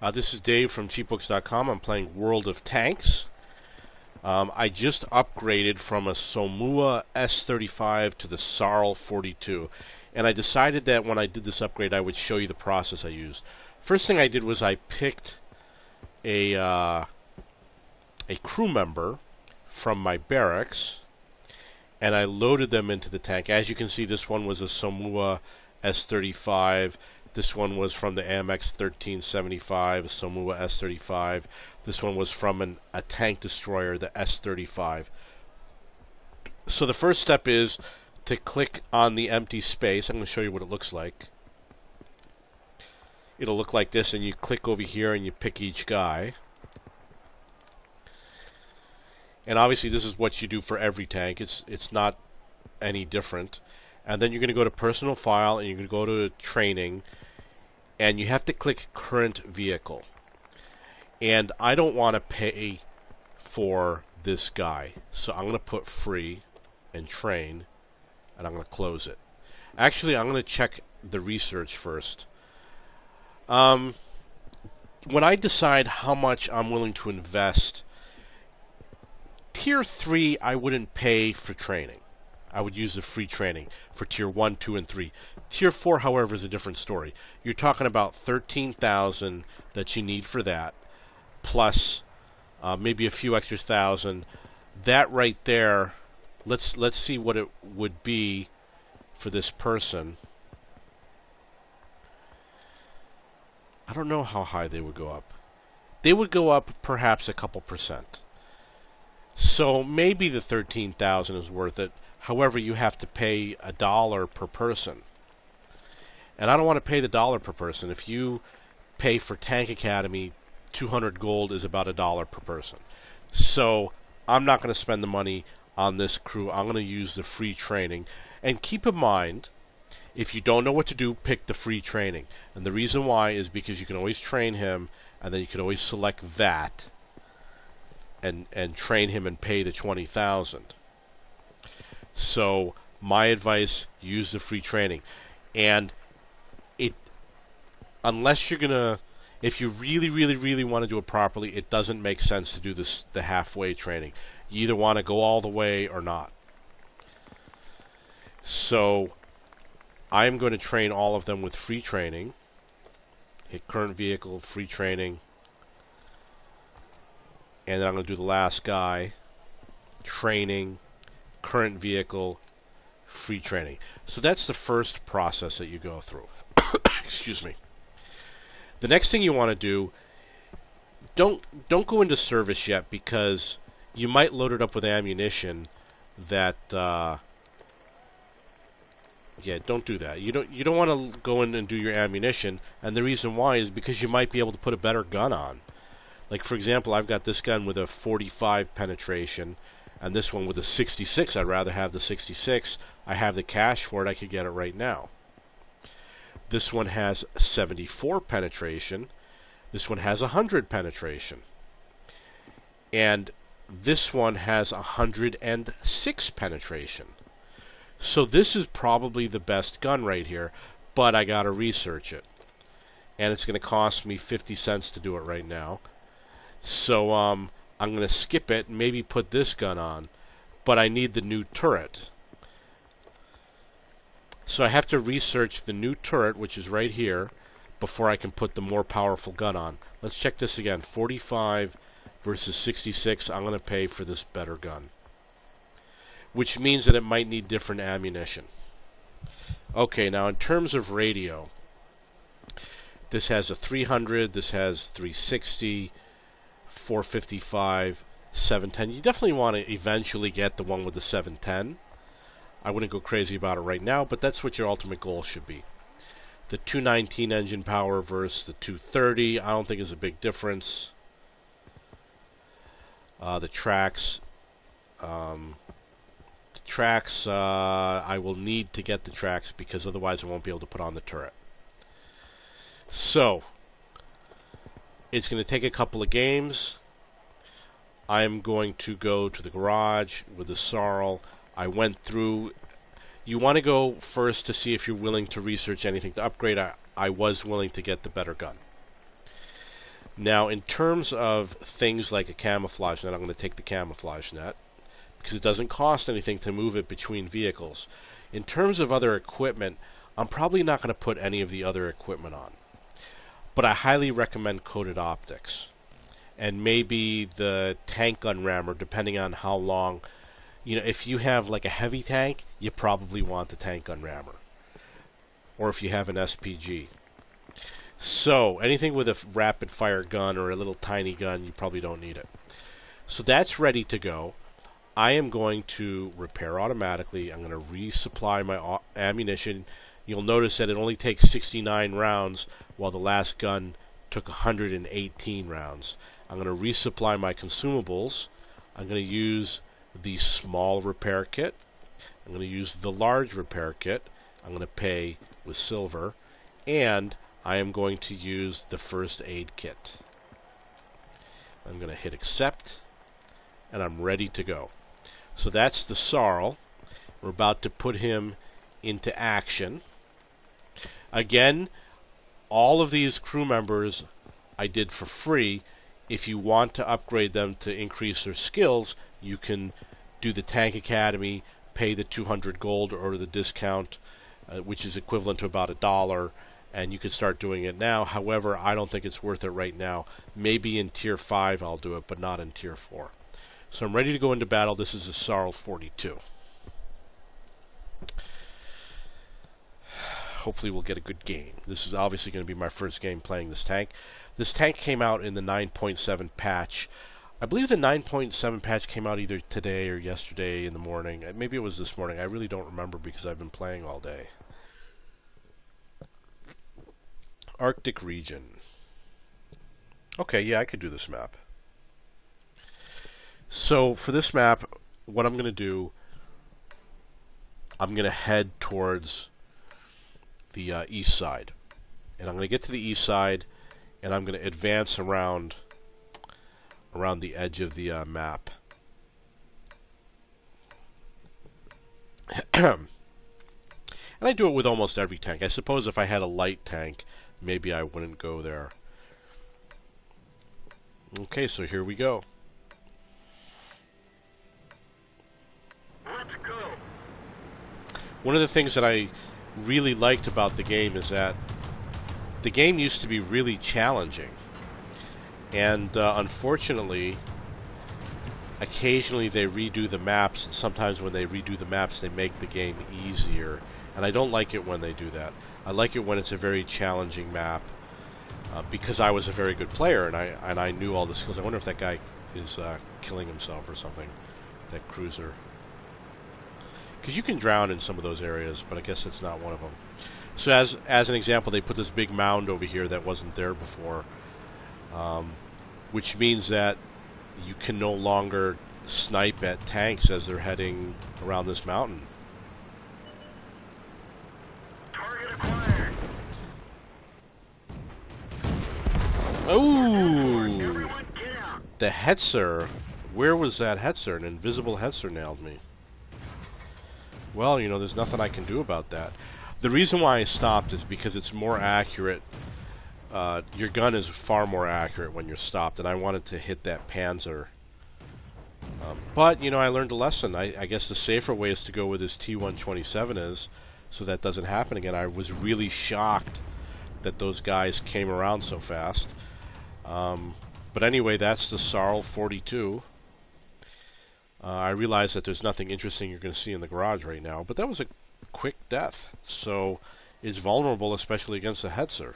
This is Dave from cheapbooks.com. I'm playing World of Tanks. I just upgraded from a Somua S35 to the SARL 42. And I decided that when I did this upgrade, I would show you the process I used. First thing I did was I picked a crew member from my barracks, and I loaded them into the tank. As you can see, this one was a Somua S35. This one was from the AMX 1375, Somua S35. This one was from a tank destroyer, the S35. So the first step is to click on the empty space. I'm going to show you what it looks like. It'll look like this, and you click over here and you pick each guy. And obviously this is what you do for every tank. It's not any different. And then you're going to go to Personal File, and you're going to go to Training, and you have to click Current Vehicle. And I don't want to pay for this guy, so I'm going to put Free and Train, and I'm going to close it. Actually, I'm going to check the research first. When I decide how much I'm willing to invest, Tier 3 I wouldn't pay for training. I would use the free training for Tier 1, 2, and 3. Tier 4, however, is a different story. You're talking about $13,000 that you need for that, plus maybe a few extra thousand. That right there, let's see what it would be for this person. I don't know how high they would go up. They would go up perhaps a couple percent. So maybe the $13,000 is worth it. However, you have to pay $1 per person. And I don't want to pay the dollar per person. If you pay for Tank Academy, 200 gold is about $1 per person. So I'm not going to spend the money on this crew. I'm going to use the free training. And keep in mind, if you don't know what to do, pick the free training. And the reason why is because you can always train him, and then you can always select that and train him and pay the $20,000. So my advice, use the free training. And unless you're gonna, if you really want to do it properly, it doesn't make sense to do the halfway training. You either want to go all the way or not. So I'm going to train all of them with free training. Hit current vehicle, free training. And then I'm going to do the last guy. Training, current vehicle, free training. So that's the first process that you go through. Excuse me. The next thing you want to do, don't go into service yet, because you might load it up with ammunition that yeah, don't do that. You don't want to go in and do your ammunition, and the reason why is because you might be able to put a better gun on. Like, for example, I've got this gun with a 45 penetration, and this one with a 66. I'd rather have the 66. I have the cash for it. I could get it right now. This one has 74 penetration. This one has 100 penetration. And this one has 106 penetration. So this is probably the best gun right here, but I got to research it. And it's going to cost me 50 cents to do it right now. So I'm going to skip it and maybe put this gun on, but I need the new turret. So I have to research the new turret, which is right here, before I can put the more powerful gun on. Let's check this again. 45 versus 66. I'm going to pay for this better gun, which means that it might need different ammunition. Okay, now in terms of radio, this has a 300, this has 360, 455, 710. You definitely want to eventually get the one with the 710. I wouldn't go crazy about it right now, but that's what your ultimate goal should be. The 219 engine power versus the 230, I don't think is a big difference. The tracks, I will need to get the tracks, because otherwise I won't be able to put on the turret. So it's going to take a couple of games. I'm going to go to the garage with the SARL. I went through. You want to go first to see if you're willing to research anything to upgrade. I was willing to get the better gun. Now, in terms of things like a camouflage net, I'm going to take the camouflage net because it doesn't cost anything to move it between vehicles. In terms of other equipment, I'm probably not going to put any of the other equipment on. But I highly recommend coated optics. And maybe the tank gun rammer, depending on how long. You know, if you have like a heavy tank, you probably want the tank gun rammer. Or if you have an SPG. So, anything with a rapid fire gun or a little tiny gun, you probably don't need it. So that's ready to go. I am going to repair automatically. I'm going to resupply my ammunition. You'll notice that it only takes 69 rounds, while the last gun took 118 rounds. I'm going to resupply my consumables. I'm going to use the small repair kit. I'm going to use the large repair kit. I'm going to pay with silver. And I am going to use the first aid kit. I'm going to hit accept, and I'm ready to go. So that's the SARL. We're about to put him into action. Again, all of these crew members I did for free. If you want to upgrade them to increase their skills, you can do the Tank Academy, pay the 200 gold or the discount, which is equivalent to about $1, and you can start doing it now. However, I don't think it's worth it right now. Maybe in Tier 5 I'll do it, but not in Tier 4. So I'm ready to go into battle. This is a SARL 42. Hopefully we'll get a good game. This is obviously going to be my first game playing this tank. This tank came out in the 9.7 patch. I believe the 9.7 patch came out either today or yesterday in the morning. Maybe it was this morning. I really don't remember because I've been playing all day. Arctic region. Okay, yeah, I could do this map. So for this map, what I'm going to do, I'm going to head towards the east side. And I'm going to get to the east side, and I'm going to advance around the edge of the map. And I do it with almost every tank. I suppose if I had a light tank, maybe I wouldn't go there. Okay, so here we go. Let's go. One of the things that I really liked about the game is that the game used to be really challenging. And unfortunately, occasionally they redo the maps, and sometimes when they redo the maps they make the game easier. And I don't like it when they do that. I like it when it's a very challenging map, because I was a very good player and I knew all the skills. I wonder if that guy is killing himself or something, that cruiser. Because you can drown in some of those areas, but I guess it's not one of them. So as an example, they put this big mound over here that wasn't there before, which means that you can no longer snipe at tanks as they're heading around this mountain. Target acquired. Oh, Everyone get out. the Hetzer. Where was that Hetzer? An invisible Hetzer nailed me. Well, you know, there's nothing I can do about that. The reason why I stopped is because it's more accurate. Your gun is far more accurate when you're stopped, and I wanted to hit that Panzer. But, you know, I learned a lesson. I guess the safer way is to go with this T-127 is, so that doesn't happen again. I was really shocked that those guys came around so fast. But anyway, that's the SARL 42. I realize that there's nothing interesting you're going to see in the garage right now, but that was a quick death. So it's vulnerable, especially against a Hetzer.